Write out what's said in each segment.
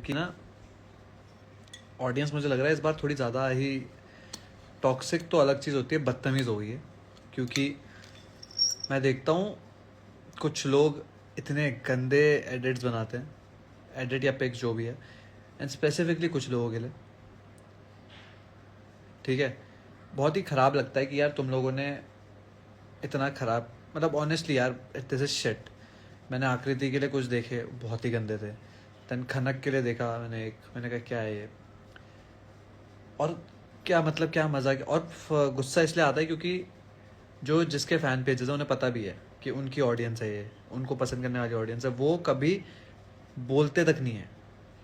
कि ना ऑडियंस मुझे लग रहा है इस बार थोड़ी ज़्यादा ही टॉक्सिक तो अलग चीज़ होती है, बदतमीज़ हो गई है। क्योंकि मैं देखता हूँ कुछ लोग इतने गंदे एडिट्स बनाते हैं, एडिट या पिक्स जो भी है, एंड स्पेसिफिकली कुछ लोगों के लिए, ठीक है, बहुत ही ख़राब लगता है कि यार तुम लोगों ने इतना ख़राब, मतलब ऑनेस्टली यार दिस इज शिट। मैंने आकृति के लिए कुछ देखे, बहुत ही गंदे थे। देन खनक के लिए देखा मैंने कहा क्या है ये, और क्या मतलब क्या मज़ा। और गुस्सा इसलिए आता है क्योंकि जो जिसके फ़ैन पेजेस हैं उन्हें पता भी है कि उनकी ऑडियंस है, ये उनको पसंद करने वाली ऑडियंस है, वो कभी बोलते तक नहीं है।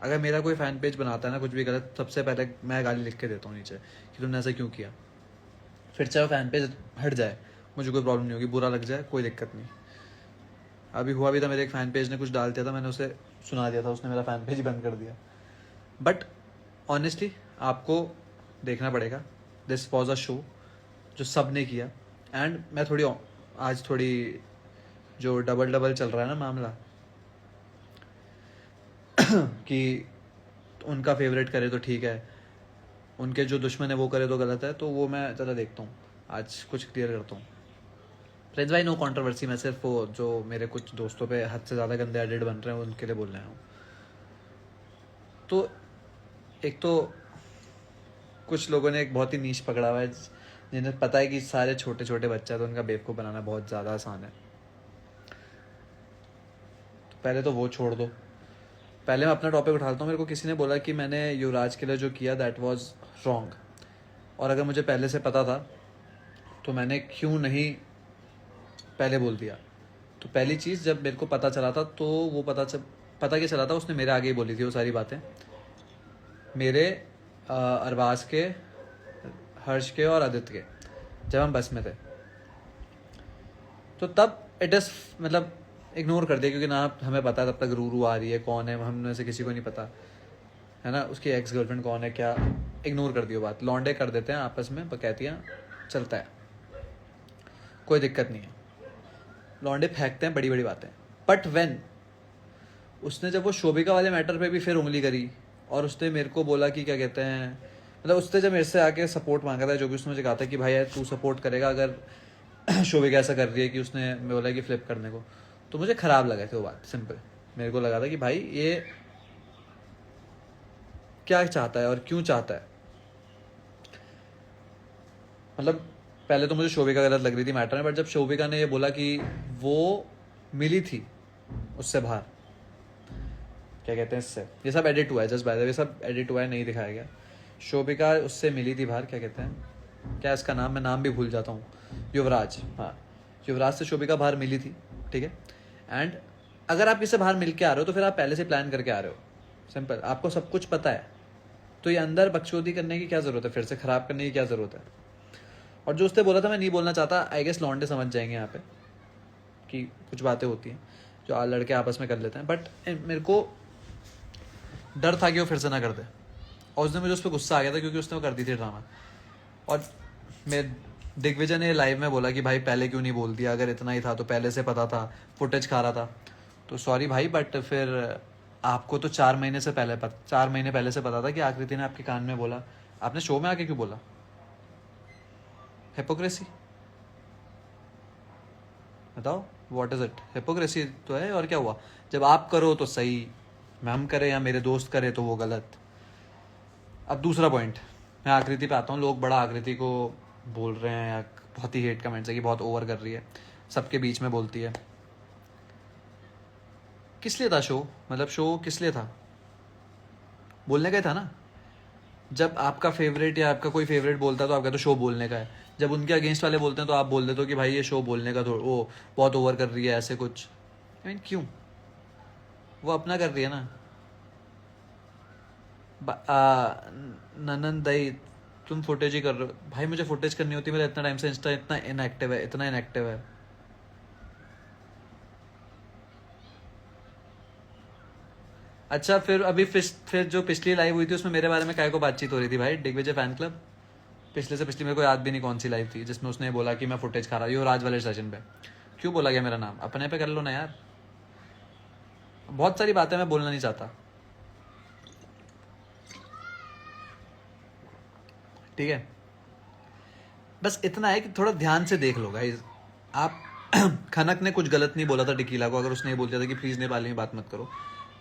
अगर मेरा कोई फ़ैन पेज बनाता है ना कुछ भी गलत, सबसे पहले मैं गाली लिख के देता हूँ नीचे कि तुमने ऐसा क्यों किया। फिर चाहे वो फ़ैन पेज हट जाए, मुझे कोई प्रॉब्लम नहीं होगी, बुरा लग जाए कोई दिक्कत नहीं। अभी हुआ भी था, मेरे एक फ़ैन पेज ने कुछ डाल दिया था, मैंने उसे सुना दिया था, उसने मेरा फ़ैन पेज ही बंद कर दिया। बट ऑनेस्टली आपको देखना पड़ेगा, दिस वॉज अ शो जो सब ने किया। एंड मैं आज थोड़ी जो डबल डबल चल रहा है ना मामला कि उनका फेवरेट करे तो ठीक है, उनके जो दुश्मन है वो करे तो गलत है, तो वो मैं ज़रा देखता हूँ, आज कुछ क्लियर करता हूँ। फ्रेंड्स भाई, नो कंट्रोवर्सी, मैं सिर्फ वो जो मेरे कुछ दोस्तों पे हद से ज़्यादा गंदे एडिट बन रहे हैं उनके लिए बोल रहा हूँ। तो एक तो कुछ लोगों ने एक बहुत ही नीश पकड़ा हुआ है, जिन्हें पता है कि सारे छोटे छोटे बच्चे हैं तो उनका बेवकूफ़ बनाना बहुत ज़्यादा आसान है। तो पहले तो वो छोड़ दो, पहले मैं अपना टॉपिक उठाता हूँ। मेरे को किसी ने बोला कि मैंने युवराज के लिए जो किया दैट वाज रॉन्ग, और अगर मुझे पहले से पता था तो मैंने क्यों नहीं पहले बोल दिया। तो पहली चीज़, जब मेरे को पता चला था तो वो पता क्या चला था, उसने मेरे आगे ही बोली थी वो सारी बातें, मेरे अरबाज के, हर्ष के और आदित्य के, जब हम बस में थे। तो तब इट इज़ मतलब इग्नोर कर दिया, क्योंकि ना हमें पता है तब तक रू आ रही है कौन है, हम में से किसी को नहीं पता है ना, उसकी एक्स गर्लफ्रेंड कौन है क्या, इग्नोर कर दियो बात। लौंडे कर देते हैं आपस में बकैतियाँ, चलता है, कोई दिक्कत नहीं है। लौंडे फेंकते हैं बड़ी बड़ी बातें। बट वेन उसने जब वो शोभिका वाले मैटर पे भी फिर उंगली करी, और उसने मेरे को बोला कि क्या कहते हैं, मतलब उसने जब मेरे से आके सपोर्ट मांगा था, जो भी उसने मुझे कहा था कि भाई यार तू सपोर्ट करेगा अगर शोभिका ऐसा कर रही है, कि उसने बोला कि फ्लिप करने को, तो मुझे ख़राब लगा था वो बात। सिंपल मेरे को लगा था कि भाई ये क्या चाहता है और क्यों चाहता है। मतलब पहले तो मुझे शोभिका गलत लग रही थी मैटर में, बट जब शोभिका ने ये बोला कि वो मिली थी उससे बाहर, क्या कहते हैं इससे, ये सब एडिट हुआ है, जस्ट बाय द वे सब एडिट हुआ है, नहीं दिखाया गया। शोभिका उससे मिली थी बाहर, क्या कहते हैं, क्या इसका नाम, मैं नाम भी भूल जाता हूँ, युवराज, हाँ, युवराज से शोभिका बाहर मिली थी, ठीक है। एंड अगर आप इससे बाहर मिल के आ रहे हो तो फिर आप पहले से प्लान करके आ रहे हो, सिंपल, आपको सब कुछ पता है, तो ये अंदर बकचोदी करने की क्या ज़रूरत है, फिर से ख़राब करने की क्या ज़रूरत है। और जो उसने बोला था मैं नहीं बोलना चाहता, आई गेस लॉन्डे समझ जाएंगे यहाँ पे कि कुछ बातें होती हैं जो लड़के आपस में कर लेते हैं, बट मेरे को डर था कि वो फिर से ना कर दे, और उसने मुझे उस पर गुस्सा आ गया था क्योंकि उसने वो कर दी थी ड्रामा। और मैं दिग्विजय ने लाइव में बोला कि भाई पहले क्यों नहीं बोल दिया, अगर इतना ही था तो पहले से पता था, फुटेज खा रहा था। तो सॉरी भाई, बट फिर आपको तो 4 महीने पहले से पता था कि आकृति ने आपके कान में बोला, आपने शो में आके क्यों बोला। हिपोक्रेसी, बताओ व्हाट इज इट, हिपोक्रेसी तो है। और क्या हुआ, जब आप करो तो सही, हम करें या मेरे दोस्त करे तो वो गलत। अब दूसरा पॉइंट, मैं आकृति पे आता हूँ। लोग बड़ा आकृति को बोल रहे हैं, या बहुत ही हेट कमेंट्स है कि बहुत ओवर कर रही है, सबके बीच में बोलती है। किस लिए था शो, मतलब शो किस लिए था, बोलने का ही था ना। जब आपका फेवरेट या आपका कोई फेवरेट बोलता है तो आप कहते हो शो बोलने का है, जब उनके अगेंस्ट वाले बोलते हैं तो आप बोल देते हो कि भाई ये शो बोलने का, वो बहुत ओवर कर रही है, ऐसे कुछ। आई मीन क्यों, वो अपना कर रही है ना। ननन दई, तुम फुटेज ही कर रहे हो भाई, मुझे फुटेज करनी होती है, मेरा इतना टाइम से इंस्टा इतना इनएक्टिव है। अच्छा, फिर जो पिछली लाइव हुई थी उसमें मेरे बारे में काय को बातचीत हो रही थी भाई, दिग्विजय फैन क्लब, पिछले से पिछली, मेरे को याद भी नहीं कौन सी लाइव थी जिसमें उसने बोला कि मैं फुटेज खा रहा हूँ, राज वाले सेशन पे। क्यों बोला गया मेरा नाम, अपने पे कर लो ना यार। बहुत सारी बातें मैं बोलना नहीं चाहता, ठीक है, बस इतना है कि थोड़ा ध्यान से देख लो गाइज। आप खनक ने कुछ गलत नहीं बोला था टीकीला को, अगर उसने ये बोल दिया था कि प्लीज़ नेपाली में बात मत करो,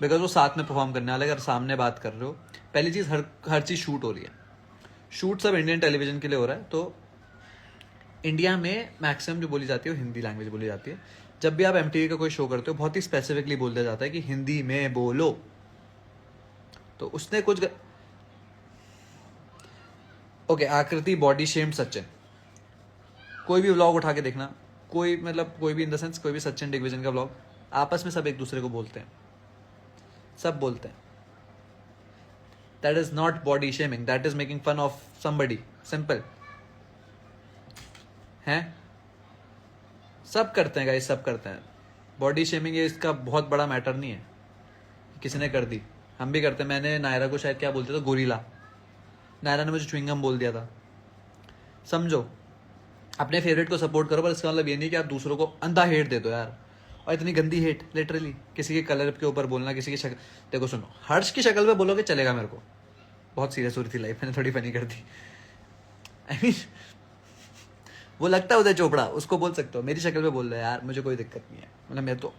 बिकॉज वो साथ में परफॉर्म करने वाले, अगर सामने बात कर रहे हो। पहली चीज़, हर चीज़ शूट हो रही है, शूट सब इंडियन टेलीविजन के लिए हो रहा है, तो इंडिया में मैक्सिमम जो बोली जाती है वो हिंदी लैंग्वेज बोली जाती है। जब भी आप MTV का कोई शो करते हो, बहुत ही स्पेसिफिकली बोल दिया जाता है कि हिंदी में बोलो। तो उसने कुछ ओके, आकृति बॉडी शेम सचिन, कोई भी व्लॉग उठा के देखना, कोई मतलब कोई भी इन द सेंस, कोई भी सचिन दिग्विजन का व्लॉग, आपस में सब एक दूसरे को बोलते हैं, सब बोलते हैं। That is not body shaming, that is making fun of somebody, simple है। सब करते हैं गाइस, सब करते हैं। बॉडी शेमिंग ये इसका बहुत बड़ा मैटर नहीं है, किसी ने कर दी, हम भी करते हैं। मैंने नायरा को शायद क्या बोलते थे, गोरीला, नायरा ने मुझे च्युइंगम बोल दिया था। समझो, अपने फेवरेट को सपोर्ट करो, पर इसका मतलब ये नहीं कि आप दूसरों को अंधा हेट दे दो यार। और इतनी गंदी हेट, लिटरली किसी के कलर के ऊपर बोलना, किसी की शक्ल, देखो सुनो, हर्ष की शक्ल पे बोलोगे चलेगा, मेरे को बहुत सीरियस हो रही थी लाइफ, मैंने थोड़ी फनी कर दी। आई मीन वो लगता है उदय चोपड़ा, उसको बोल सकते हो, मेरी शक्ल पे बोल रहे यार, मुझे कोई दिक्कत नहीं है। मतलब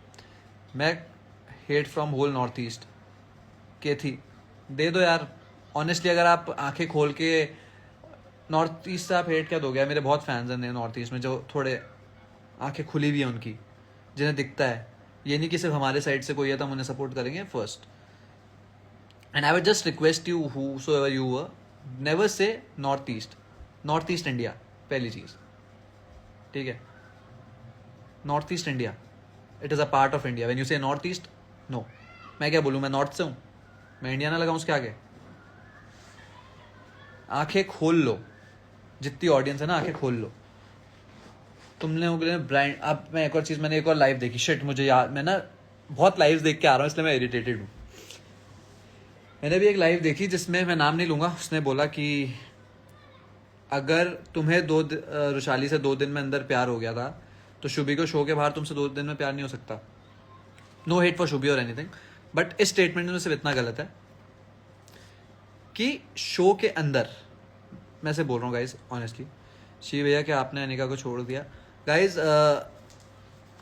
मैं hate from whole North East के थी, दे दो यार। ऑनेस्टली अगर आप आंखें खोल के नॉर्थ ईस्ट से आप हेट क्या दोगे? मेरे बहुत फैंस हैं नॉर्थ ईस्ट में जो थोड़े आंखें खुली भी हैं उनकी, जिन्हें दिखता है। ये नहीं कि सिर्फ हमारे साइड से कोई है तो हम उन्हें सपोर्ट करेंगे first. And I would just request you, whosoever you were, never say north east India, पहली चीज, ठीक है? North east India, it is a part of India. When you से नॉर्थ ईस्ट, नो, मैं क्या बोलूँ, मैं नॉर्थ से हूँ, मैं इंडिया ना लगाऊँ उसके आगे? आंखें खोल लो, जितनी ऑडियंस है ना, आंखें खोल लो। तुमने ब्रांड, अब मैं एक और चीज़, मैंने एक और लाइव देखी, शिट मुझे याद, मैं ना बहुत लाइव देख के आ रहा हूँ इसलिए मैं इरिटेटेड हूँ। मैंने भी एक लाइव देखी जिसमें, मैं नाम नहीं लूँगा, उसने बोला कि अगर तुम्हें रुशाली से 2 दिन में अंदर प्यार हो गया था, तो शुभी को शो के बाहर तुमसे 2 दिन में प्यार नहीं हो सकता। नो हेट फॉर शुभी और एनीथिंग, बट इस स्टेटमेंट में सिर्फ इतना गलत है कि शो के अंदर, मैं से बोल रहा हूँ गाइज ऑनेस्टली, शिव भैया क्या आपने अनिका को छोड़ दिया? Guys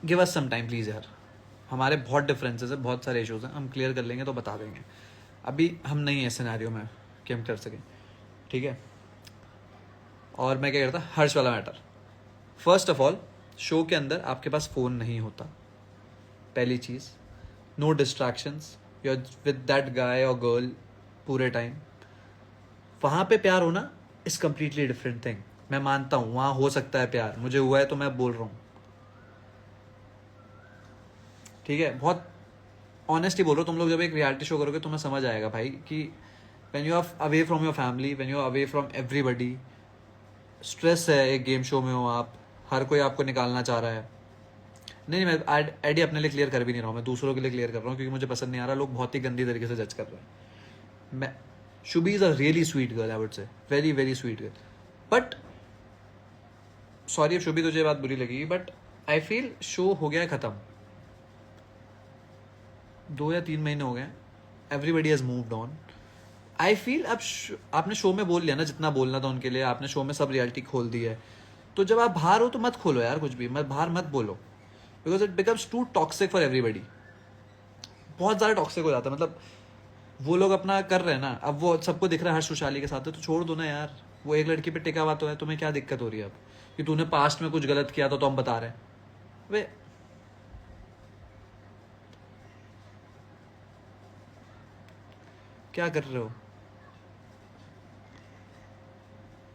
give us some time please यार, हमारे बहुत डिफरेंसेस है, बहुत सारे इश्यूज हैं, हम क्लियर कर लेंगे तो बता देंगे। अभी हम नहीं है सिनेरियो में कि हम कर सकें, ठीक है? और मैं क्या करता, हर्ष वाला matter, first of all show के अंदर आपके पास फ़ोन नहीं होता, पहली चीज़। No distractions, you are with that guy और गर्ल पूरे टाइम। वहाँ पे प्यार होना इज़ कम्प्लीटली डिफरेंट थिंग। मैं मानता हूँ वहाँ हो सकता है प्यार, मुझे हुआ है तो मैं बोल रहा हूँ, ठीक है? बहुत ऑनेस्टली बोल रहा हूँ, तुम लोग जब एक रियलिटी शो करोगे तुम्हें समझ आएगा भाई कि when you are away from your family, when you are away from everybody, stress है, एक गेम शो में हो आप, हर कोई आपको निकालना चाह रहा है। नहीं, मैं आईडी अपने लिए क्लियर कर भी नहीं रहा हूँ, मैं दूसरों के लिए क्लियर कर रहा हूँ, क्योंकि मुझे पसंद नहीं आ रहा, लोग बहुत ही गंदी तरीके से जज कर रहे हैं। मैं, Shubhi is a really sweet girl, I would say, very very sweet girl, but sorry Shubhi तुझे बात बुरी लगेगी, बट आई फील शो हो गया है ख़त्म, 2 या 3 महीने हो गए, everybody has moved on. I feel अब आपने शो में बोल लिया ना जितना बोलना था उनके लिए, आपने शो में सब रियलिटी खोल दी है, तो जब आप बाहर हो तो मत खोलो यार कुछ भी, मत बाहर मत बोलो, because it becomes too toxic for everybody. बहुत ज़्यादा टॉक्सिक हो जाता है, मतलब वो लोग अपना कर रहे हैं ना, अब वो सबको दिख रहा है हर्ष खुशहाली के साथ है, तो छोड़ दो ना यार, वो एक लड़की पे टिका हुआ तो है, तुम्हें क्या दिक्कत हो रही है अब कि तूने पास्ट में कुछ गलत किया था तो हम बता रहे हैं? वे क्या कर रहे हो,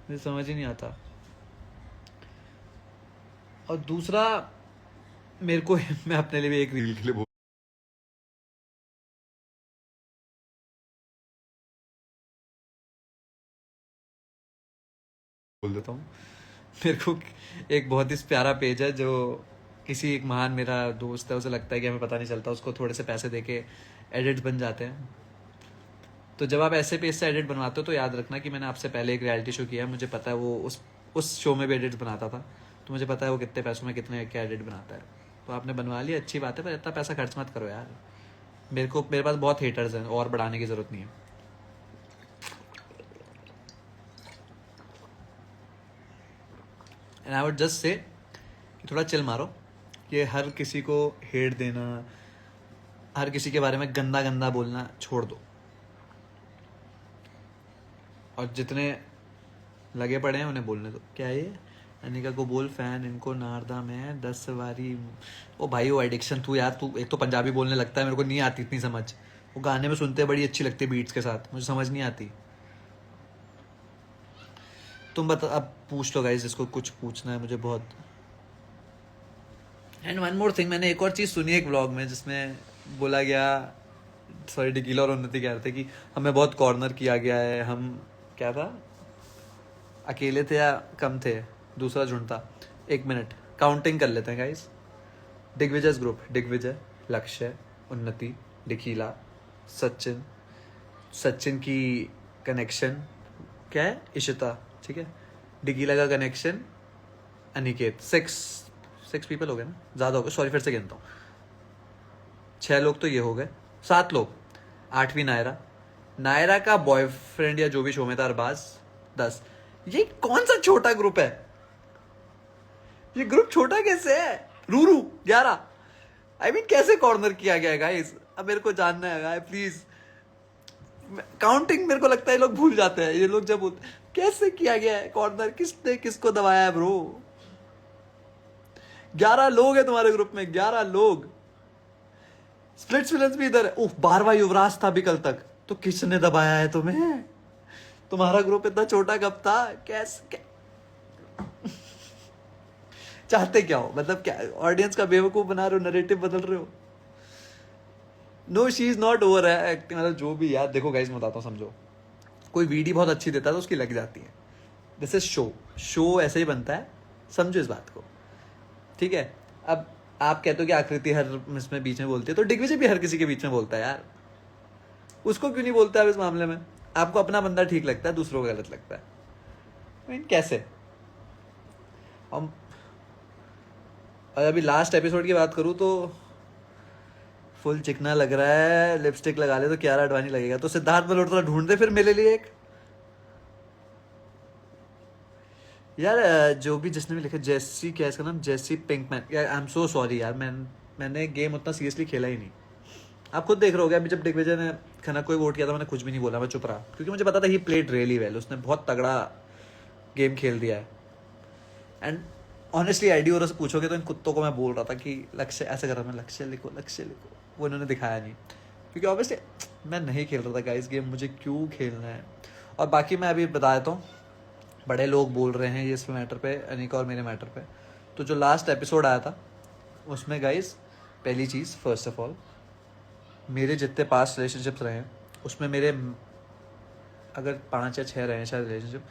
मुझे समझ ही नहीं आता। और दूसरा, मेरे को मैं अपने लिए भी एक रील के लिए बोल देता हूँ। मेरे को एक बहुत ही प्यारा पेज है, जो किसी एक महान मेरा दोस्त है, उसे लगता है कि हमें पता नहीं चलता, उसको थोड़े से पैसे देके एडिट्स बन जाते हैं। तो जब आप ऐसे पेज से एडिट बनवाते हो तो याद रखना कि मैंने आपसे पहले एक रियलिटी शो किया है, मुझे पता है वो उस शो में भी एडिट्स बनाता था, तो मुझे पता है वो कितने पैसों में कितने क्या एडिट बनाता है। तो आपने बनवा लिया, अच्छी बात है, पर इतना पैसा खर्च मत करो यार। मेरे पास बहुत हेटर्स हैं, और बढ़ाने की ज़रूरत नहीं है। And I would just say कि थोड़ा चिल मारो, ये हर किसी को हेट देना, हर किसी के बारे में गंदा गंदा बोलना छोड़ दो, और जितने लगे पड़े हैं उन्हें बोलने दो। क्या ये अनिका को बोल फैन इनको नारदा में 10 बारी। ओ भाई वो एडिक्शन तू यार, तू एक तो पंजाबी बोलने लगता है, मेरे को नहीं आती इतनी समझ, वो गाने में सुनते बड़ी अच्छी लगती है बीट्स के साथ, मुझे समझ नहीं आती। तुम बता, अब पूछ लो गाइस जिसको कुछ पूछना है मुझे बहुत। एंड वन मोर थिंग, मैंने एक और चीज़ सुनी एक व्लॉग में जिसमें बोला गया, सॉरी डिकीला और उन्नति कह रहे थे कि हमें बहुत कॉर्नर किया गया है, हम क्या था, अकेले थे या कम थे, दूसरा झुंड था। एक मिनट काउंटिंग कर लेते हैं गाइस। दिग्विजय ग्रुप, दिग्विजय, लक्ष्य, उन्नति, डिकीला, सचिन, सचिन की कनेक्शन क्या है, इशिता, ठीक है, डिकीला का कनेक्शन अनिकेत, 6 पीपल हो गए ना, ज़्यादा हो गए, सॉरी फिर से गिनता हूँ, 6 लोग तो ये हो गए, 7 लोग, 8वीं नायरा, नायरा का बॉयफ्रेंड या जो भी शो में था अरबाज, 10। ये कौन सा छोटा ग्रुप है, ये ग्रुप छोटा कैसे है, रूरू 11। आई मीन कैसे कॉर्नर किया गया गाइस, अब मेरे को जानना है प्लीज। काउंटिंग मेरे को लगता है ये लोग भूल जाते हैं, ये लोग जब कैसे किया गया है कॉर्नर, किसने किसको दबाया है ब्रो। 11 लोग है तुम्हारे ग्रुप में, 11 लोग। स्प्लिट्स विलन्स भी इधर है। उफ, 12वां युवराज था अभी कल तक, तो किसने दबाया है तुम्हें, तुम्हारा ग्रुप इतना छोटा कब था, कैसे चाहते क्या हो, मतलब क्या ऑडियंस का बेवकूफ बना रहे हो, नरेटिव बदल रहे हो। No she is not over है एक्टिंग, मतलब जो भी यार, देखो गाइस मैं बताता हूँ, समझो कोई वीडियो बहुत अच्छी देता है तो उसकी लग जाती है, दिस इज शो ऐसे ही बनता है, समझो इस बात को, ठीक है। अब आप कहते हो कि आकृति हर इसमें बीच में बोलती है, तो दिग्विजय भी हर किसी के बीच में बोलता है यार, उसको क्यों नहीं बोलता है इस मामले में। आपको अपना बंदा ठीक लगता है, दूसरों का गलत लगता है, I mean, कैसे। हम और अभी लास्ट एपिसोड की बात करूँ तो फुल चिकना लग रहा है, लिपस्टिक लगा ले तो कियारा अडवाणी लगेगा, तो सिद्धार्थ मल्होत्रा ढूंढ दे फिर मेरे लिए एक यार, जो भी जिसने भी लिखा, जेसी, क्या इसका नाम, जेसी पिंकमैन, यार आई एम सो सॉरी यार, मैंने गेम उतना सीरियसली खेला ही नहीं, आप खुद देख रहे हो। अभी जब दिग्विजय ने खन्ना को वोट किया था मैंने कुछ भी नहीं बोला, मैं चुप रहा, क्योंकि मुझे पता था ही प्लेड रियली वेल, उसने बहुत तगड़ा गेम खेल दिया है। एंड ऑनेस्टली आईडी और से पूछोगे तो इन कुत्तों को मैं बोल रहा था कि लक्ष्य ऐसे कर रहा, मैं लक्ष्य लिखो, लक्ष्य लिखो, वो इन्होंने दिखाया नहीं, क्योंकि ऑब्वियसली मैं नहीं खेल रहा था गाइस गेम, मुझे क्यों खेलना है। और बाकी मैं अभी बता देता हूँ, बड़े लोग बोल रहे हैं ये इस मैटर पे, अनिका और मेरे मैटर पे, तो जो लास्ट एपिसोड आया था उसमें गाइस, पहली चीज़ फर्स्ट ऑफ ऑल, मेरे जितने पास्ट रिलेशनशिप्स रहे हैं उसमें मेरे अगर 5 या 6 रहे हैं शायद रिलेशनशिप,